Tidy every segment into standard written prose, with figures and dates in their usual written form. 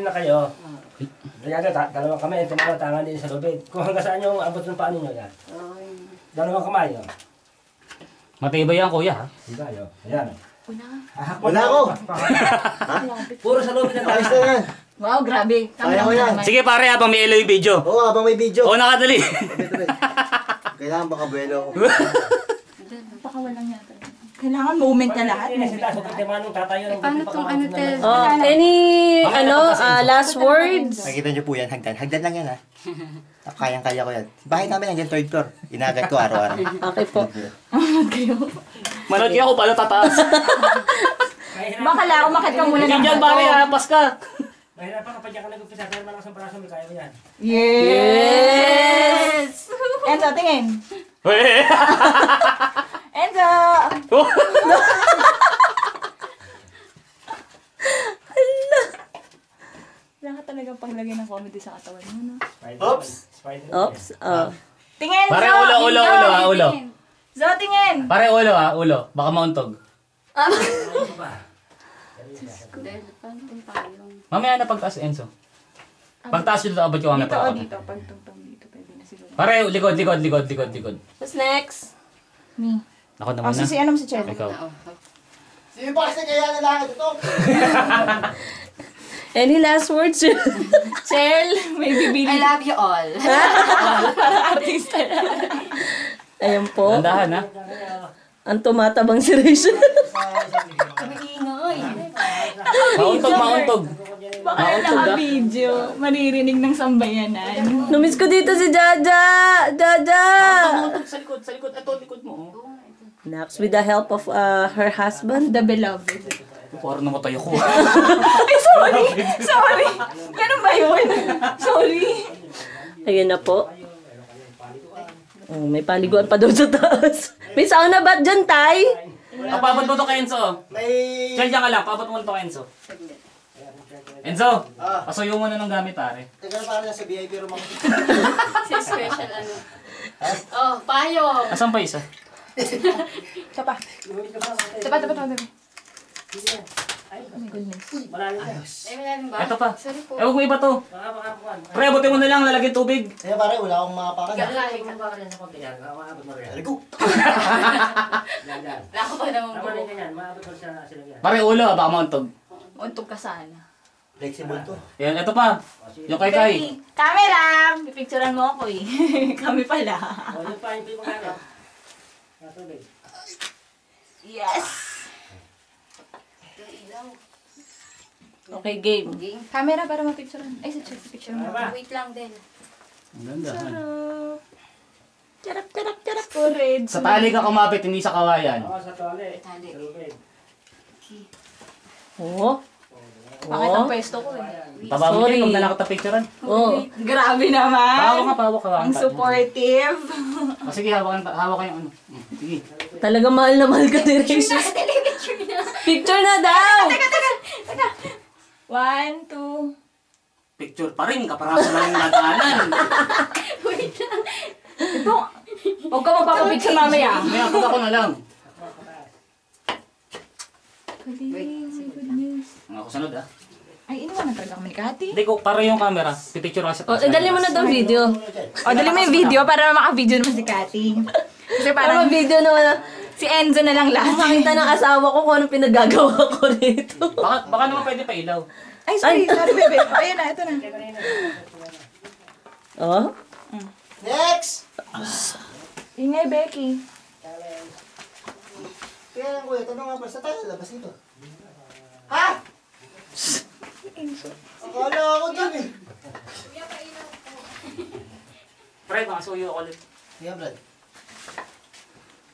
Pipilitin na kayo. Kaya dalawang kamay, tumatangan din sa lubid. Kung hanggang saan yung abot ng paano nyo yan. Dalawang kamay, oh. Matibay yan, kuya, ha? Diba, yun. Ayan. Wala ako. Puro sa lubid na tayo. Ayos na yan. Wow, grabe. Kaya ko yan. Sige pare, habang may ilaw yung video. Oo, habang may video. Oo, nakadali. Kailangan baka buwelo ako. Baka walang yata. Kailangan moment na lahat. Paano tong ano, Tel? Any, last words? Nakikita niyo po yan, hagdan. Hagdan lang yan, ha? Kayang-kaya ko yan. Bahay namin hanggang third floor. Inaagad ko araw-araw. Okay po. Manood kaya ako paano tataas. Baka lang, umakit ka muna Hindi ng dyan pare, hapas ka. Mahirapan kapag yan ka nag-upisa, dahil malakas ang braso, may kaya mo yan. Yes! Enzo, tingin. Weh! Enzo! Wala ka talagang paglagay ng comedy sa katawan mo, no? Oops! Oops. Tingin, Pare, Zo! ulo, ha, ulo. Zo, tingin! Pare, ulo, ha, ulo. Baka mauntog. Dahil paano tong payong? Mamaya na pagtaas, Enzo. Pagtaas dito, abot yung Dito, kamay. dito. Pagtungtong dito, pwede na siguro. Pare, likod. What's next? Me. Ako naman na. Ano mo si Chelo? Ikaw. Sino ba kasi kaya na lang ito? Any last words? Chel, may bibili. I love you all. Parang artista na. Ayan po. Tandahan, ha? Ang tumatabang si Rachel. Kumiingay. Mauntog. Baka naka-video. Maririnig ng sambayanan. Numiss ko dito si Jaja. Jaja! Mauntog sa likod. Ito, likod mo. Next, with the help of her husband. The beloved. Parang namatay ako. Ay, sorry! Sorry! Ganun ba yun? Sorry. Ayun na po. Oh, may paliguan pa daw sa taas. May sauna ba't dyan, Tay? Pabot mo to kay Enzo. May... Diyan ka lang, pabot mo to kay Enzo. Enzo, pasuyo mo na ng gamit, pare. Teka na parang nasa VIP room ako. Si special ano. Oh, payong. Asan pa isa? Isa pa. Oh my goodness. Malalim na. Eh, wala rin ba? Ito pa. Sorry po. Huwag mo iba to. Pre, abutin mo na lang, lalagyan tubig. Kaya pare, wala akong makapakan. Galahin ka. Baka rin sa konti yan, maabot mo rin. Aligo! Yan. Wala ko pa namang Tama rin buko. ganyan, maabot mo siya sila yan. Pare, ulo, baka mauntog. Untog ka sana. Flexible to. Yan, ito pa. Yung kay Kai. Camera! Pipicturean mo ako eh. Kami pala. O, yun pa, yung pimagano. Natubig. Yes! Ito, ilaw. Okay, game. Game. Camera para mapicturean. Ay, sa picture mo. Wait lang din. Ang ganda. Charap. Courage. Sa tali ka kumapit, hindi sa kawayan. Oo, sa tole. Tali. Sa lubid. Oo. Pangit ang pwesto ko eh. Taba mo Sorry. din, huwag na nakatapicturean. Oh. Grabe naman. Pawak ka. Ang supportive. Sige, hawak yung ano. Sige. Talaga mahal na mahal ka ni Rachel. Picture na. Picture na daw! Teka. 1, 2. Picture pa rin, kaparaso lang yung dadaanan. Wait lang. Ito. Huwag ka magpapapicture mamaya. May abot ako na lang. Ako sunod ah. Ay, iniwanan talaga kami ni Kati. Hindi ko, para yung camera. Pipicture kasi. Oh, dali mo na daw video. O, dali mo yung video para maka-video naman si Kati. Kasi Para parang video naman. si Enzo na lang lahat. Makita ng asawa ko kung anong pinagagawa ko rito. Baka naman pwede pa ilaw. Ay, sorry, bebe. Ayun na, ito na. Oh? Next! Ingay, Becky. Kaya lang kuya, tanong nga pala, sa tayo labas ito. Ha? Akala ako dyan eh. Pre, baka suyo ako ulit. Kaya Brad.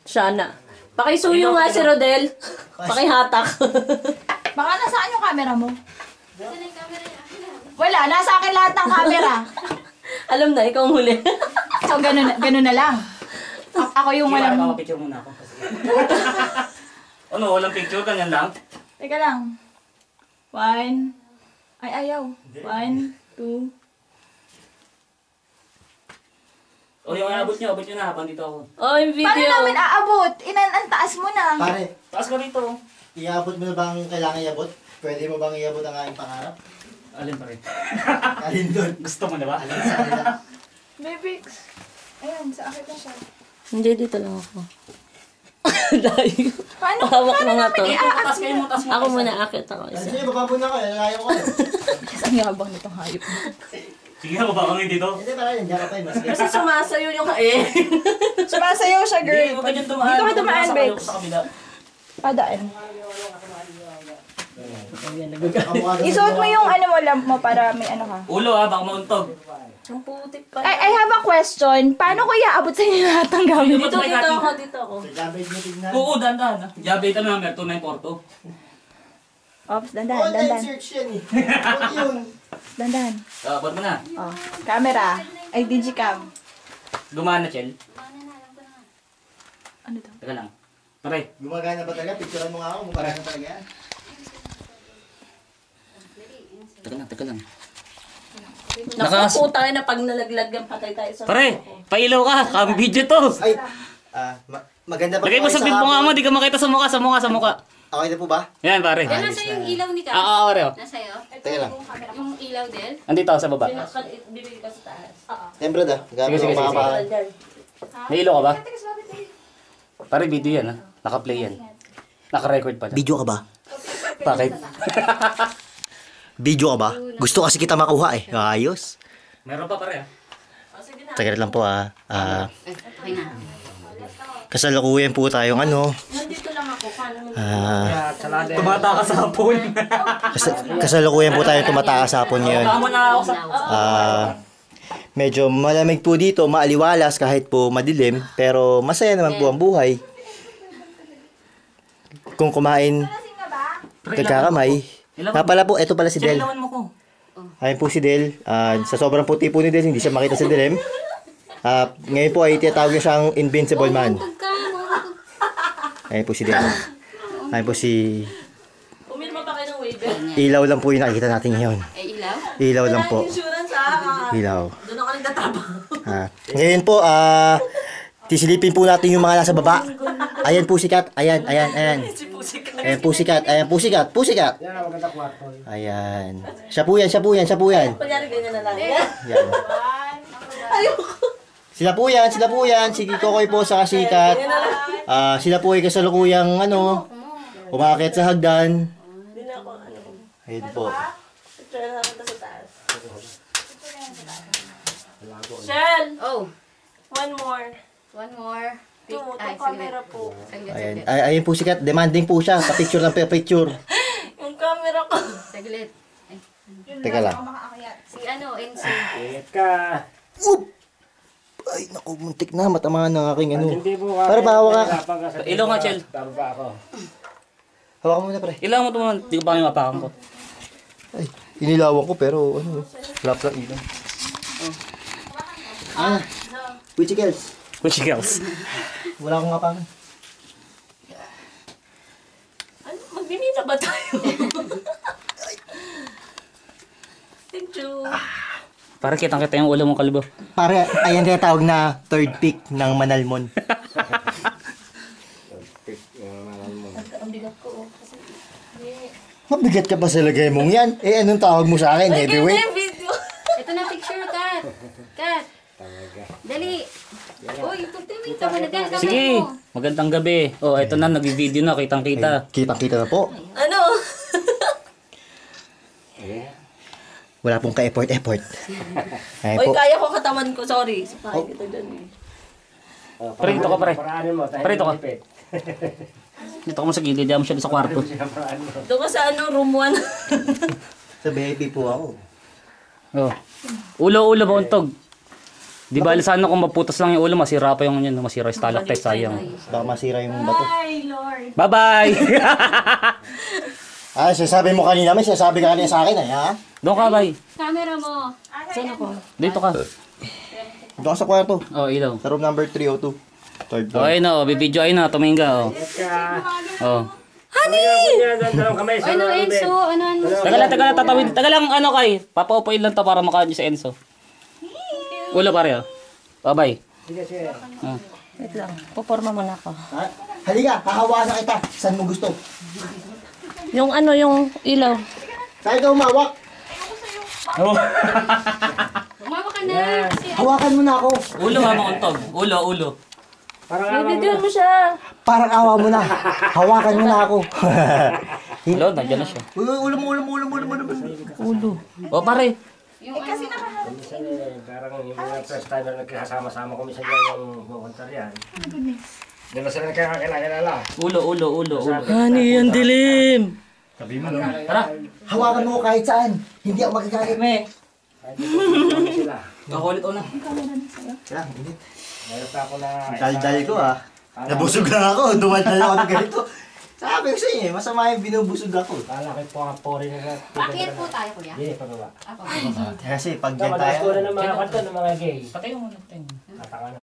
Siya na. Pakisuyo nga si Rodel. Pakihatak. Baka nasaan yung camera mo? Saan yung camera niya? Wala, nasa akin lahat ng camera. Alam na, ikaw ang huli. So, ganun na lang. Ako yung Sige, walang... para picture muna ako. Ano, walang picture, ganyan lang? Teka lang. 1. Ay, ayaw. 1, 2. O, yung abot nyo na habang dito ako. Oh, yung video. Paano namin aabot? Ang taas mo na. Pare, Taas ka rito. iabot mo na bang kailangan iabot? Pwede mo bang iabot ang aking pangarap? Alin pa rin? Alin doon? Gusto mo na ba? Alin sa kanila? Bebix. Ayan, sa akin na siya. Hindi, dito lang ako. Layo. Paano? Hawak mo nga to. Taas kayo mo, taas mo. Ako muna, akit ako isa. Sige, baba muna ako. Lalayo ko. Ang yabang nitong hayop. Sige na, baba kami dito. Hindi, parang yan. Diyan ka pa yun. Kasi sumasayo yung Sumasayaw siya, girl. Hindi, huwag ka dyan dumaan. Dito ka dumaan, Sa Bex. kayo, sa kabila. Padaan. Kamukha doon. Isuot mo yung ano mo, lamp mo para may ano ka. Ulo ha, baka mauntog. Ang putik pa. I have a question. Paano ko iaabot sa inyo lahat ng gamit? Dito ako, dito ako. Sabay mo tignan. Oo, dandan. Jabay ka number 2942. Ops, dandan, Online dandan. search yan eh. Huwag yun. Dandan. Ba't mo na? Oh. Camera. Ay, digicam. Gumana, Chel. Ano to? Teka lang. Pare, Gumagana ba talaga? Picturean mo nga ako. Gumagana talaga yan. teka lang. Naku, putang na pag nalaglag yung patay tayo sa... Pare, pailaw ka. Kami video to. Ay! Maganda ba? Lagay mo sa bimpunga mo, di ka makita sa mukha, sa mukha. Okay na po ba? Yan, pare. Yan, nasa yung ilaw ni Ka. Pare. Nasa'yo? Teka lang. Yung ilaw din? Andito ako sa baba. Bibigay ka sa taas. Siyempre da. Gamit Sige, mo sige, mga sige. May ilaw ka ba? Pare, video yan ha. Naka-play yan. Naka-record pala. Video ka ba? Bakit? Video ka ba? Gusto kasi kita makuha eh. Ayos. Meron pa pare ha. Tagalit lang po ah. Okay na. Kasalukuyan po tayong ano. Nandito lang ako. Paano mo? Tumata ka sa hapon. Kasalukuyan po tayong tumataas sa hapon ngayon. Tama na ako sa... Medyo malamig po dito, maaliwalas kahit po madilim, pero masaya naman po ang buhay. Kung kumain, nagkakamay. Nga pala po, eto pala si Del. Ilawan mo ko. Ayan po si Del. Sa sobrang puti po ni Del, hindi siya makita sa dilim. Ngayon po ay tinatawag niya siyang Invincible Man. Ayan po si Del. Ayan po si... Umirma pa kayo ng waiver. Ilaw lang po yung nakikita natin ngayon. Eh, ilaw? Ilaw lang po. Insurance ha. Ilaw. Doon ako nagtatabang. Ngayon po, tisilipin po natin yung mga nasa baba. Ayan po si Kat. Ayan. Si Pusik. Ayan po si Kat. Ayan po si Kat. Yan ang maganda kwarto. Ayan. Siya po yan. Kunyari ganyan na lang. Yan. Ayoko. Sila po yan. Si Kokoy po sa kasikat. Sila po ay kasalukuyang umakit sa hagdan. Hindi na ako Ayun po. Picture na napunta sa taas. Shell! Oh, One more. one more. Two Ay, camera po. Saglit. Ayun po si Kat. Demanding po siya. Pa-picture ng pa-picture. Yung camera ko. Saglit. Ay, Teka lang. si ano, Enzo. Ingat ka. Ay, naku, muntik na. Matamaan ng aking Hindi po ka. Para bawa ka. Ilaw nga, Chel. Bababa ako. Hawakan mo na, pre. Ilaw mo ito mo. Di ko pa kami mapakan ko. Ay, inilawan ko pero flap lang ilaw. Witchy girls. Which girls? Wala akong ngapangan. Ano? Magbimita ba tayo? Picture. Para kitang-kita yung ulo mong kalbo. Pare, ayan kaya tawag na third pick ng Manalmon. Ang bigat ko. Mabigat ka pa sa lagay mong yan. Anong tawag mo sa akin? Heavyweight? Video. Ito na picture, Kat. Kat. Dali. Uy, pagtiming ka muna. Dali, kamay Sige, mo. magandang gabi. Oh, ito na, nag-video na, kitang-kita. Kitang-kita na po. Ano? Wala pong ka-effort. Ayan Oy, po. kaya ko katawan ko. Sorry. Sapahay kita dyan eh. Pare, dito ka, pare. Paraanin mo. Pare, dito ka. Dito ka mo sa gilid, diyan mo siya sa kwarto. Doon ka sa room 1. Sa baby po ako. Oh. Ulo-ulo mauntog. Di ba sana kung maputas lang yung ulo, masira pa yung yan, masira yung stalactite, sayang. Baka masira yung bato. Ay, Lord. Bye-bye! Sinasabi mo kanina, may sinasabi ka kanina sa akin ha? Doon ka, bye. Camera mo. Saan ako? Dito ka. Doon ka sa kwarto. Oh, ilaw. Sa room number 302. Third floor. Okay na, bibidyo ay na, tumingin ka. Oh. Oh. Honey! Dalawang kamay sa Ano, loob. Enzo? Ano? Taga lang, tatawid. Taga lang, ano kay? Papaupuin lang to para makaano si Enzo. Ulo pare, oh. Bye-bye. Sige, sige. Oh. Wait lang. Puporma muna ako. Halika, hahawakan na kita. Saan mo gusto? Yung yung ilaw. Saan ka umawak? Oh. Umawa ka na. Hawakan mo na ako. Ulo, Mama Untog. Ulo, ulo. Parang Bibidyoan mo siya. Parang awa mo na. Hawakan mo na ako. Ulo, nandiyan na siya. Ulo mo. Ulo. O, pare. Yung kasi minsan parang yung mga first timer nagkasama-sama ko minsan yung pupunta riyan. Hindi na sila nagkakakilala. Ulo, ulo, ulo, ulo. Ano yan, dilim? Sabi mo no? Tara. Hawakan mo kahit saan. Hindi ako magagalit. Me. Kahit hindi sila. Kakulit una. Kailang, hindi. Meron pa ako na... Dal-dal ko ah. Nabusog na ako. Dumal-dal ako ng ganito. Sabi ko sa inyo, masama yung binubusog ako. Kala ko po ang pori na... Bakit po tayo, kuya? Hindi, pababa. Ako. Kasi pag Ito, dyan madalas ko tayo, na ng mga kanto ng mga gay. Patay mo na. Tataka na.